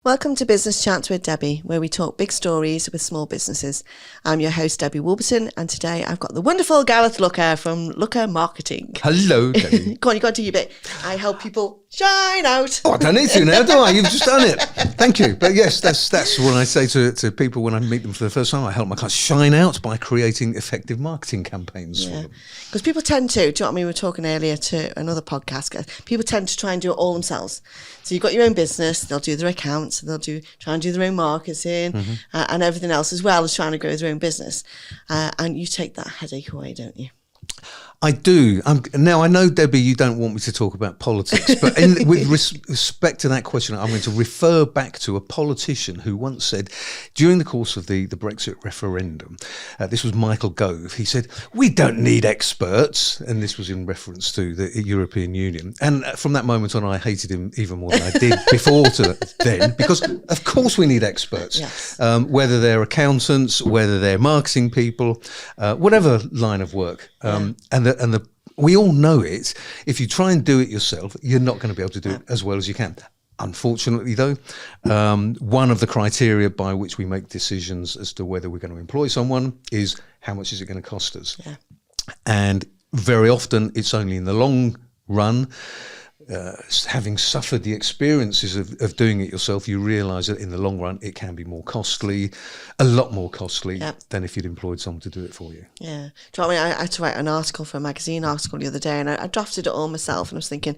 Welcome to Business Chats with Debbie, where we talk big stories with small businesses. I'm your host, Debbie Wolberton, and today I've got the wonderful Gareth Looker from Looker Marketing. Hello, Debbie. Go on, you got to do your bit. I help people shine out. Oh, I don't need to now, do I? You've just done it. Thank you. But yes, that's what I say to people when I meet them for the first time. I help my clients shine out by creating effective marketing campaigns for them. Because people tend to, do you know what I mean? We were talking earlier to another podcast. People tend to try and do it all themselves. So you've got your own business, they'll do their accounts, they'll try and do their own marketing and everything else, as well as trying to grow their own business. And you take that headache away, don't you? I do. Now, I know, Debbie, you don't want me to talk about politics, but with respect to that question, I'm going to refer back to a politician who once said, during the course of the Brexit referendum, this was Michael Gove, he said, "We don't need experts," and this was in reference to the European Union. And from that moment on, I hated him even more than I did before then, because of course we need experts, yes. Whether they're accountants, whether they're marketing people, whatever line of work. We all know it. If you try and do it yourself, you're not going to be able to do it as well as you can. Unfortunately, though, one of the criteria by which we make decisions as to whether we're going to employ someone is how much is it going to cost us. Yeah. And very often it's only in the long run, having suffered the experiences of doing it yourself, you realise that in the long run it can be more costly, a lot more costly than if you'd employed someone to do it for you. Yeah. Do you know what I mean? I had to write an article for a magazine article the other day, and I drafted it all myself, and I was thinking,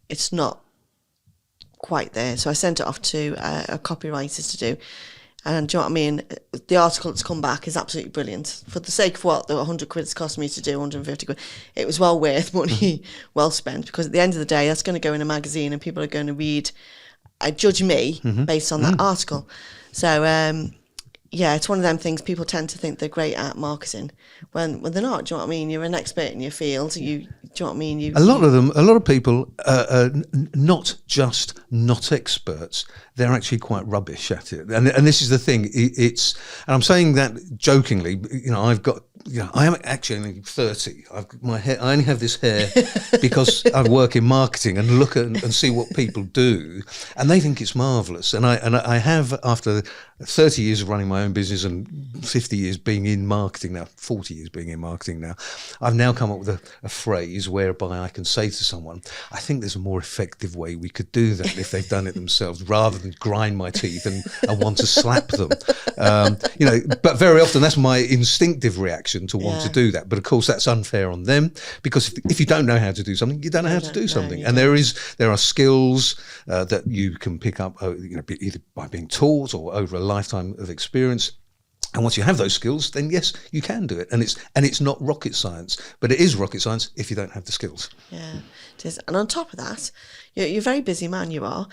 it's not quite there. So I sent it off to a copywriter to do. And do you know what I mean? The article that's come back is absolutely brilliant. For the sake of what the 100 quid it's cost me to do, 150 quid, it was well worth money, well spent, because at the end of the day, that's going to go in a magazine and people are going to read, judge me based on that article. So, it's one of them things. People tend to think they're great at marketing when they're not. Do you know what I mean? You're an expert in your field. Do you know what I mean? A lot of people are not just not experts. They're actually quite rubbish at it. And this is the thing. And I'm saying that jokingly. I am actually only 30. My hair. I only have this hair because I work in marketing and look at and see what people do, and they think it's marvelous. And I have, after 30 years of running my own business and 50 years being in marketing now, 40 years being in marketing now, I've now come up with a phrase whereby I can say to someone, I think there's a more effective way we could do that if they've done it themselves, rather than grind my teeth and want to slap them. But very often that's my instinctive reaction to want to do that. But of course that's unfair on them, because if you don't know how to do something, you don't know how to do something. And there are skills that you can pick up either by being taught or over a lifetime of experience. And once you have those skills, then yes, you can do it. And it's not rocket science, but it is rocket science if you don't have the skills. Yeah, it is. And on top of that, you're a very busy man, you are.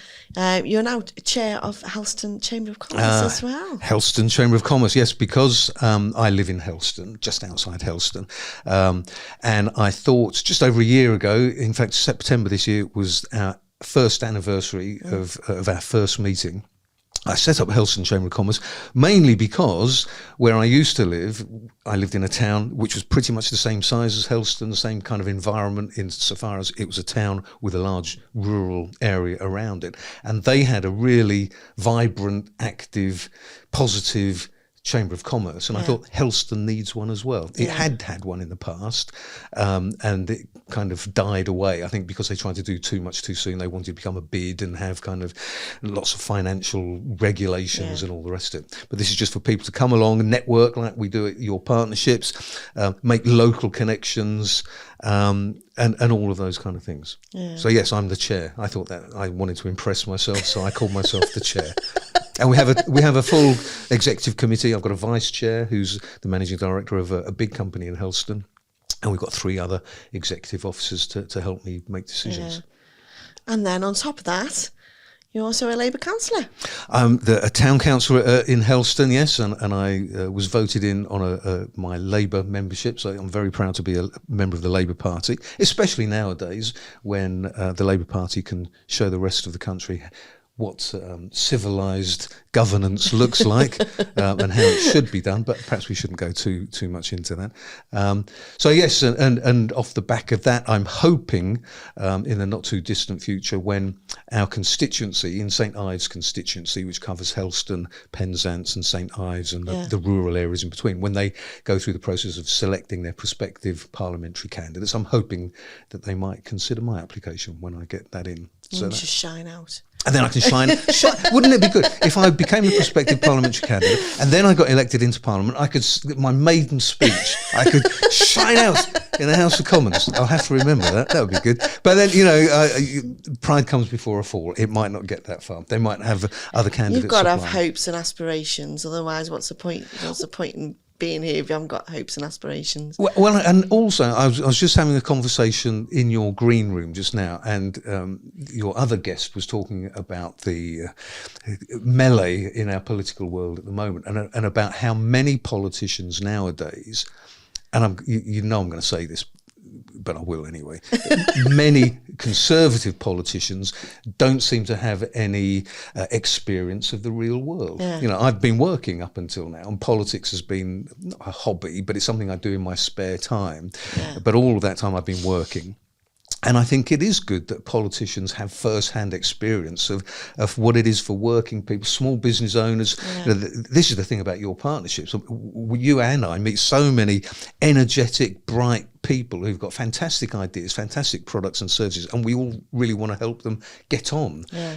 You're now chair of Helston Chamber of Commerce as well. Helston Chamber of Commerce, yes, because I live in Helston, just outside Helston. And I thought just over a year ago, in fact, September this year was our first anniversary of our first meeting. I set up Helston Chamber of Commerce mainly because where I used to live, I lived in a town which was pretty much the same size as Helston, the same kind of environment insofar as it was a town with a large rural area around it. And they had a really vibrant, active, positive Chamber of Commerce, and I thought Helston needs one as well. It had one in the past, and it kind of died away, I think, because they tried to do too much too soon. They wanted to become a bid and have kind of lots of financial regulations and all the rest of it. But this is just for people to come along and network like we do at your partnerships, make local connections, and all of those kind of things. So yes, I'm the chair. I thought that I wanted to impress myself, so I called myself the chair. And we have a full executive committee. I've got a vice chair who's the managing director of a big company in Helston, and we've got 3 other executive officers to help me make decisions. And then on top of that, you're also a Labour councillor. I'm a town councillor in Helston, yes, and I was voted in on my Labour membership, so I'm very proud to be a member of the Labour Party, especially nowadays when the Labour Party can show the rest of the country what civilized governance looks like and how it should be done, but perhaps we shouldn't go too much into that. So yes, and off the back of that, I'm hoping in the not too distant future, when our constituency, in St Ives constituency, which covers Helston, Penzance and St Ives and the rural areas in between, when they go through the process of selecting their prospective parliamentary candidates, I'm hoping that they might consider my application when I get that in. So you just shine out. And then I can shine. Wouldn't it be good if I became a prospective parliamentary candidate and then I got elected into Parliament? I could, my maiden speech, I could shine out in the House of Commons. I'll have to remember that. That would be good. But then, pride comes before a fall. It might not get that far. They might have other candidates. You've got to have hopes and aspirations. Otherwise, what's the point? What's the point in being here if you haven't got hopes and aspirations? Well, and also I was just having a conversation in your green room just now, and your other guest was talking about the melee in our political world at the moment, and about how many politicians nowadays, and I'm going to say this, but I will anyway. Many conservative politicians don't seem to have any experience of the real world. Yeah. I've been working up until now, and politics has been not a hobby, but it's something I do in my spare time. Yeah. But all of that time I've been working. And I think it is good that politicians have first-hand experience of what it is for working people, small business owners. Yeah. This is the thing about your partnerships. You and I meet so many energetic, bright people who've got fantastic ideas, fantastic products and services, and we all really want to help them get on. Yeah.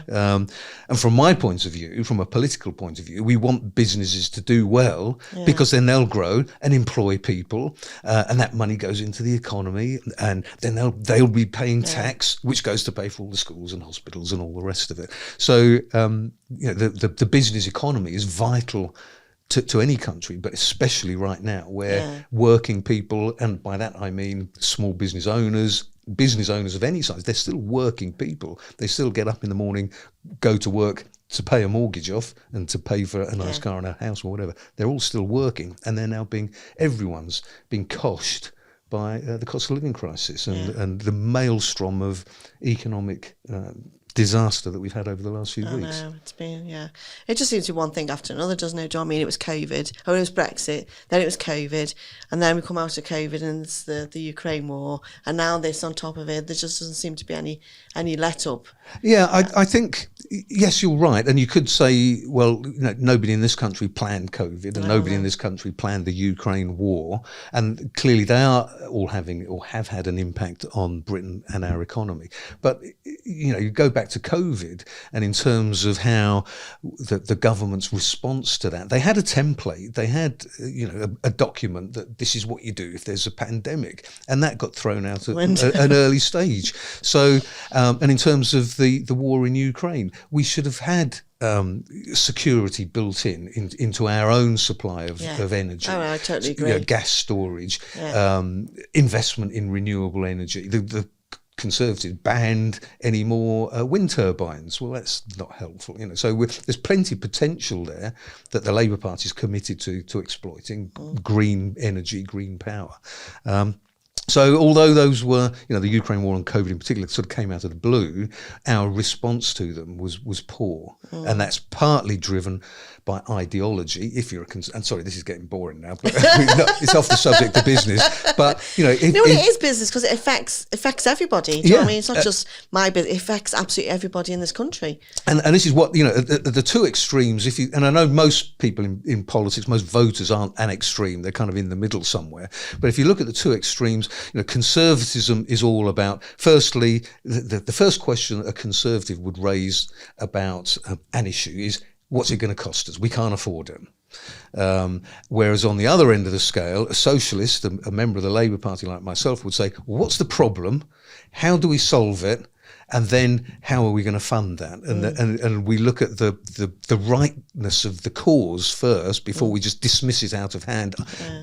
And from my point of view, from a political point of view, we want businesses to do well, because then they'll grow and employ people, and that money goes into the economy, and then they'll be paying tax, which goes to pay for all the schools and hospitals and all the rest of it. So the business economy is vital to any country, but especially right now, where working people, and by that I mean small business owners of any size, they're still working people. They still get up in the morning, go to work to pay a mortgage off and to pay for a nice car and a house or whatever. They're all still working, and they're now everyone's being coshed by the cost of living crisis and the maelstrom of economic disaster that we've had over the last few weeks. I know, it's been, it just seems to be one thing after another, doesn't it? Do you know what I mean? It was COVID, it was Brexit, then it was COVID, and then we come out of COVID and it's the Ukraine war, and now this on top of it. There just doesn't seem to be any let up. Yeah, I think, yes, you're right. And you could say, well, nobody in this country planned COVID, and nobody in this country planned the Ukraine war. And clearly they are all having or have had an impact on Britain and our economy. But, you go back to COVID, and in terms of how the government's response to that, they had a template. They had, a document that this is what you do if there's a pandemic. And that got thrown out at an early stage. So, and in terms of the war in Ukraine, we should have had security built into our own supply of energy. Oh, I totally agree. Gas storage, investment in renewable energy. The Conservatives banned any more wind turbines. Well, that's not helpful, So there's plenty of potential there that the Labour Party is committed to exploiting green energy, green power. So although those were, the Ukraine war and COVID in particular sort of came out of the blue, our response to them was poor. And that's partly driven by ideology. If you're and sorry, this is getting boring now, but it's off the subject of business. But, it is business because it affects everybody. Do you know what I mean? It's not just my business. It affects absolutely everybody in this country. And this is what, the two extremes, and I know most people in politics, most voters aren't an extreme. They're kind of in the middle somewhere. But if you look at the two extremes, conservatism is all about, firstly, the first question a conservative would raise about an issue is, what's it going to cost us? We can't afford it. Whereas on the other end of the scale, a socialist, a member of the Labour Party like myself, would say, what's the problem? How do we solve it? And then how are we going to fund that? And we look at the rightness of the cause first before we just dismiss it out of hand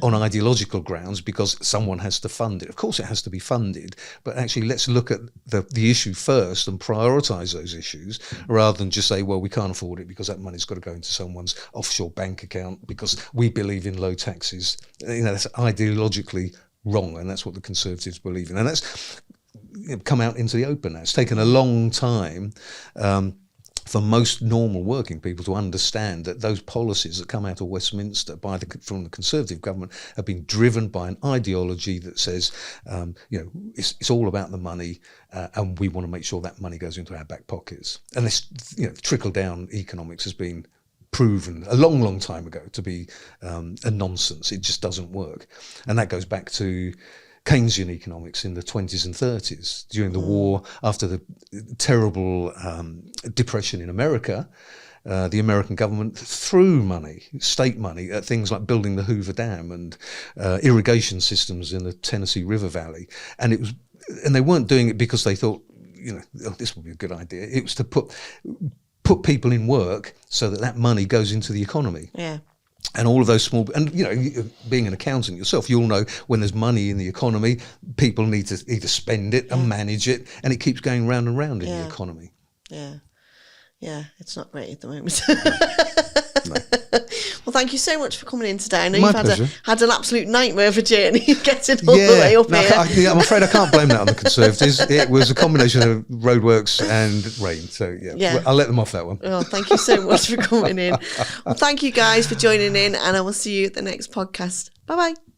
on ideological grounds because someone has to fund it. Of course it has to be funded, but actually let's look at the issue first and prioritise those issues rather than just say, well, we can't afford it because that money's got to go into someone's offshore bank account because we believe in low taxes. That's ideologically wrong, and that's what the Conservatives believe in. And that's come out into the open now. It's taken a long time for most normal working people to understand that those policies that come out of Westminster from the Conservative government have been driven by an ideology that says, it's all about the money, and we want to make sure that money goes into our back pockets. And this, trickle-down economics has been proven a long, long time ago to be a nonsense. It just doesn't work. And that goes back to Keynesian economics in the 20s and 30s during the war, after the terrible depression in America. The American government threw money, state money, at things like building the Hoover Dam and irrigation systems in the Tennessee River Valley. And they weren't doing it because they thought, this would be a good idea. It was to put people in work so that money goes into the economy. Yeah. And all of those small, and being an accountant yourself, you'll know when there's money in the economy, people need to either spend it and manage it, and it keeps going round and round in the economy. Yeah, it's not great at the moment. No. Well, thank you so much for coming in today. I know My you've pleasure. had an absolute nightmare of a journey getting all the way up here. I'm afraid I can't blame that on the Conservatives. It was a combination of roadworks and rain. So, Yeah. I'll let them off that one. Well, thank you so much for coming in. Well, thank you guys for joining in, and I will see you at the next podcast. Bye-bye.